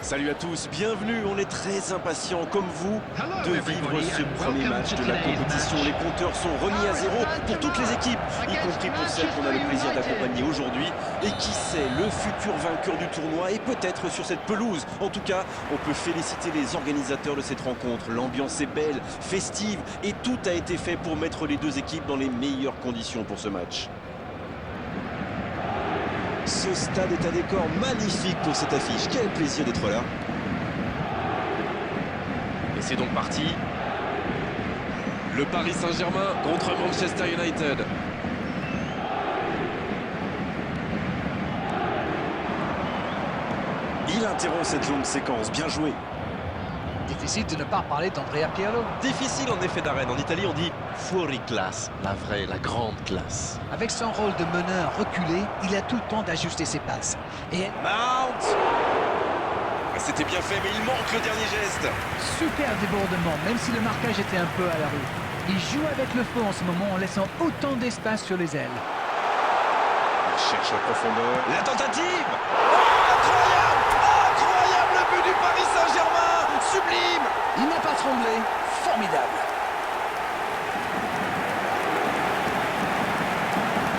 Salut à tous, bienvenue, on est très impatients comme vous de vivre ce premier match de la compétition. Les compteurs sont remis à zéro pour toutes les équipes, y compris pour celles qu'on a le plaisir d'accompagner aujourd'hui. Et qui sait, le futur vainqueur du tournoi est peut-être sur cette pelouse. En tout cas, on peut féliciter les organisateurs de cette rencontre. L'ambiance est belle, festive et tout a été fait pour mettre les deux équipes dans les meilleures conditions pour ce match. Ce stade est un décor magnifique pour cette affiche. Quel plaisir d'être là. Et c'est donc parti. Le Paris Saint-Germain contre Manchester United. Il interrompt cette longue séquence. Bien joué. Difficile de ne pas parler d'Andrea Pirlo. Difficile en effet d'arène. En Italie, on dit fuori classe. La vraie, la grande classe. Avec son rôle de meneur reculé, il a tout le temps d'ajuster ses passes. Et Mount. C'était bien fait, mais il manque le dernier geste. super débordement, même si le marquage était un peu à la rue. Il joue avec le feu en ce moment en laissant autant d'espace sur les ailes. Il cherche la profondeur. La tentative. Oh, incroyable. Incroyable le but du Paris Saint-Germain. Sublime. Il n'a pas tremblé. Formidable.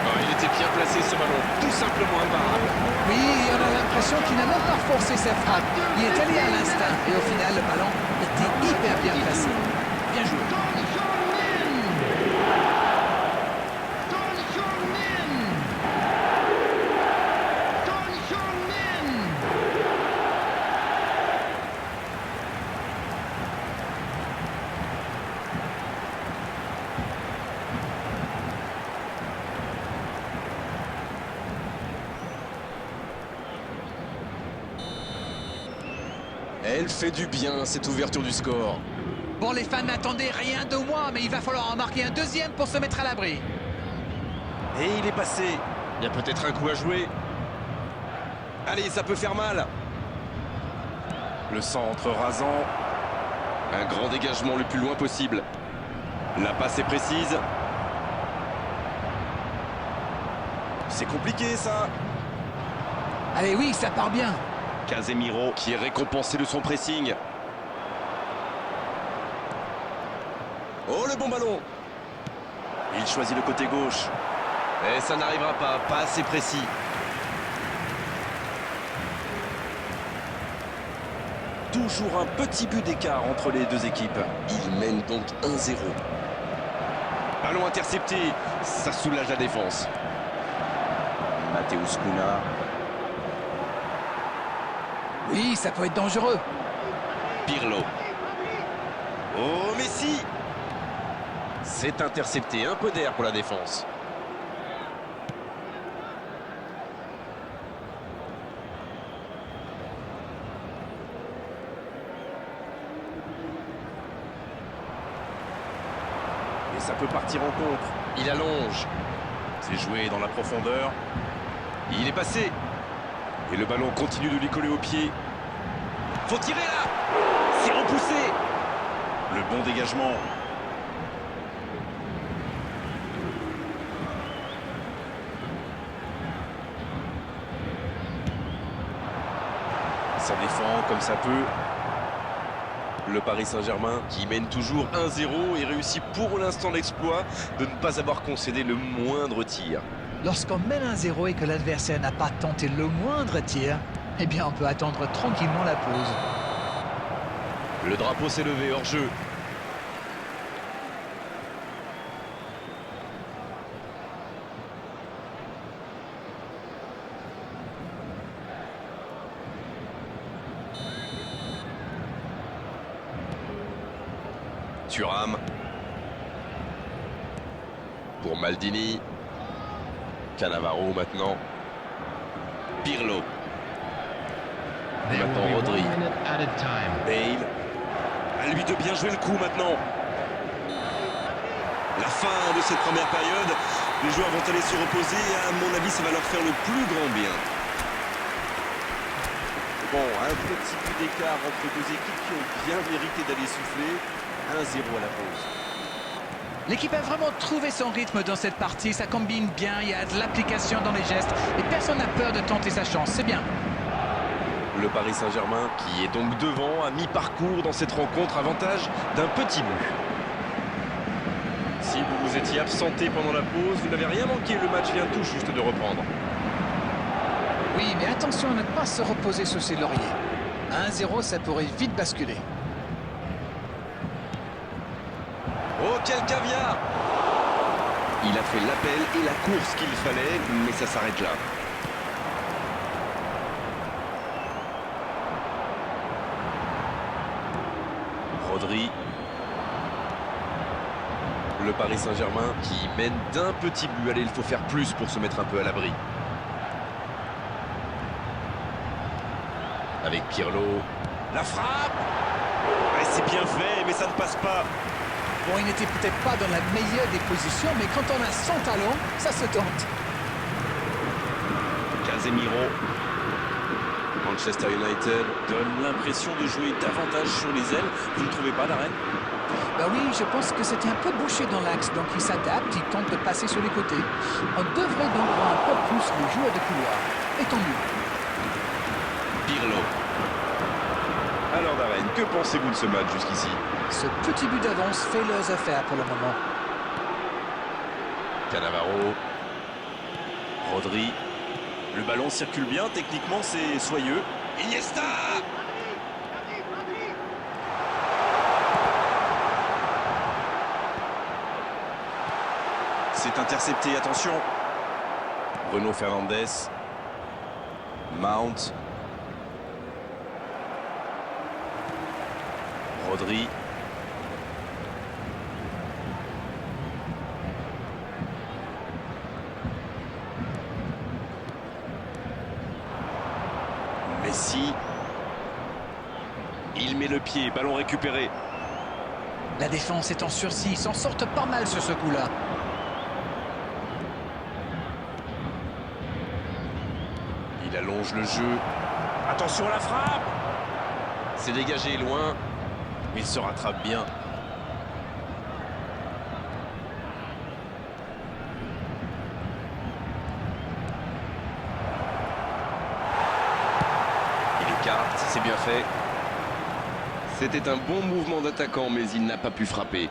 Oh, il était bien placé ce ballon. Tout simplement imparable. Oui, on a l'impression qu'il n'a même pas forcé sa frappe. Il est allé à l'instinct et au final, le ballon était hyper bien placé. Bien joué. Elle fait du bien, cette ouverture du score. Bon, les fans n'attendaient rien de moi, mais il va falloir en marquer un deuxième pour se mettre à l'abri. Et il est passé. Il y a peut-être un coup à jouer. Allez, ça peut faire mal. Le centre rasant. Un grand dégagement le plus loin possible. La passe est précise. C'est compliqué, ça. Allez, oui, ça part bien. Casemiro qui est récompensé de son pressing. Oh, le bon ballon. Il choisit le côté gauche. Et ça n'arrivera pas assez précis. Toujours un petit but d'écart entre les deux équipes. Ils mènent donc 1-0. Ballon intercepté, ça soulage la défense. Matheus Cunha. Oui, ça peut être dangereux. Pirlo. Oh, Messi. C'est intercepté, un peu d'air pour la défense. Et ça peut partir en contre. Il allonge. C'est joué dans la profondeur. Il est passé. Et le ballon continue de lui coller au pied. Faut tirer là. C'est repoussé. Le bon dégagement. Ça défend comme ça peut. Le Paris Saint-Germain qui mène toujours 1-0 et réussit pour l'instant l'exploit de ne pas avoir concédé le moindre tir. Lorsqu'on mène 1-0 et que l'adversaire n'a pas tenté le moindre tir, eh bien on peut attendre tranquillement la pause. Le drapeau s'est levé hors jeu. Thuram. Pour Maldini. Cannavaro maintenant. Pirlo. Et maintenant Rodri. Bale. À lui de bien jouer le coup maintenant. La fin de cette première période. Les joueurs vont aller se reposer et à mon avis ça va leur faire le plus grand bien. Bon, un petit peu d'écart entre deux équipes qui ont bien mérité d'aller souffler. 1-0 à la pause. L'équipe a vraiment trouvé son rythme dans cette partie, ça combine bien, il y a de l'application dans les gestes et personne n'a peur de tenter sa chance, c'est bien. Le Paris Saint-Germain qui est donc devant à mi-parcours dans cette rencontre, avantage d'un petit but. Si vous vous étiez absenté pendant la pause, vous n'avez rien manqué, le match vient tout juste de reprendre. Oui, mais attention à ne pas se reposer sur ses lauriers. 1-0, ça pourrait vite basculer. Oh, quel caviar! Il a fait l'appel et la course qu'il fallait, mais ça s'arrête là. Rodri. Le Paris Saint-Germain qui mène d'un petit but. Allez, il faut faire plus pour se mettre un peu à l'abri. Avec Pirlo. La frappe! Ouais, c'est bien fait, mais ça ne passe pas. Bon, il n'était peut-être pas dans la meilleure des positions, mais quand on a son talent, ça se tente. Casemiro. Manchester United donne l'impression de jouer davantage sur les ailes. Vous ne trouvez pas, Darren? Bah oui, je pense que c'était un peu bouché dans l'axe, donc il s'adapte, il tente de passer sur les côtés. On devrait donc voir un peu plus les joueurs de couloir. Et tant mieux. Pirlo. Alors Darren, que pensez-vous de ce match jusqu'ici? Ce petit but d'avance fait leurs affaires pour le moment. Cannavaro. Rodri. Le ballon circule bien, techniquement c'est soyeux. Iniesta! C'est intercepté, attention. Bruno Fernandes. Mount. Rodri. Messi. Il met le pied, ballon récupéré. La défense est en sursis, ils s'en sortent pas mal sur ce coup-là. Il allonge le jeu. Attention à la frappe! C'est dégagé loin. Il se rattrape bien. Il écarte, c'est bien fait. C'était un bon mouvement d'attaquant, mais il n'a pas pu frapper.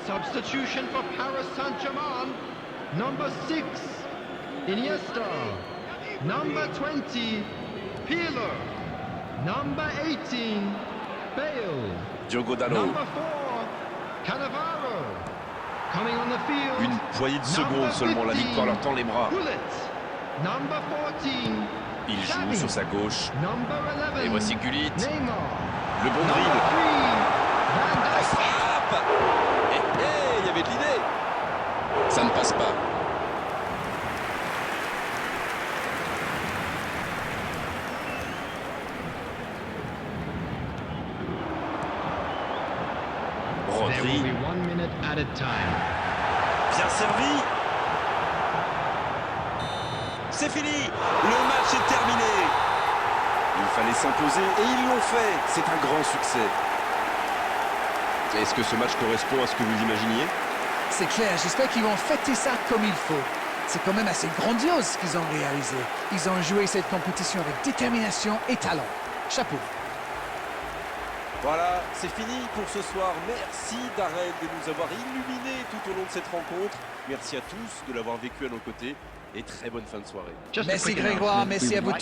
Substitution for Paris Saint-Germain. Number 6, Iniesta. Number 20, Pirlo. Number 18, Bale. Diogo Dalot. Number 4, Cannavaro. Coming on the field. Une poignée de secondes seulement, la victoire leur tend les bras. Bullet. Number 14, Il joue Xavi. sur sa gauche. Number 11, Et voici Gullit. Neymar. Le bon Number drill. 3, Van La Dijk. frappe! Il y avait de l'idée. Ça ne passe pas. There will Rodri. be 1 minute added time. Bien servi. C'est fini. Le match est terminé. Il fallait s'imposer et ils l'ont fait. C'est un grand succès. Est-ce que ce match correspond à ce que vous imaginiez? C'est clair, j'espère qu'ils vont fêter ça comme il faut. C'est quand même assez grandiose ce qu'ils ont réalisé. Ils ont joué cette compétition avec détermination et talent. Chapeau. Voilà, c'est fini pour ce soir. Merci Darren de nous avoir illuminés tout au long de cette rencontre. Merci à tous de l'avoir vécu à nos côtés et très bonne fin de soirée. Just a Merci quick Grégoire, announcement. merci We à would vous like tous.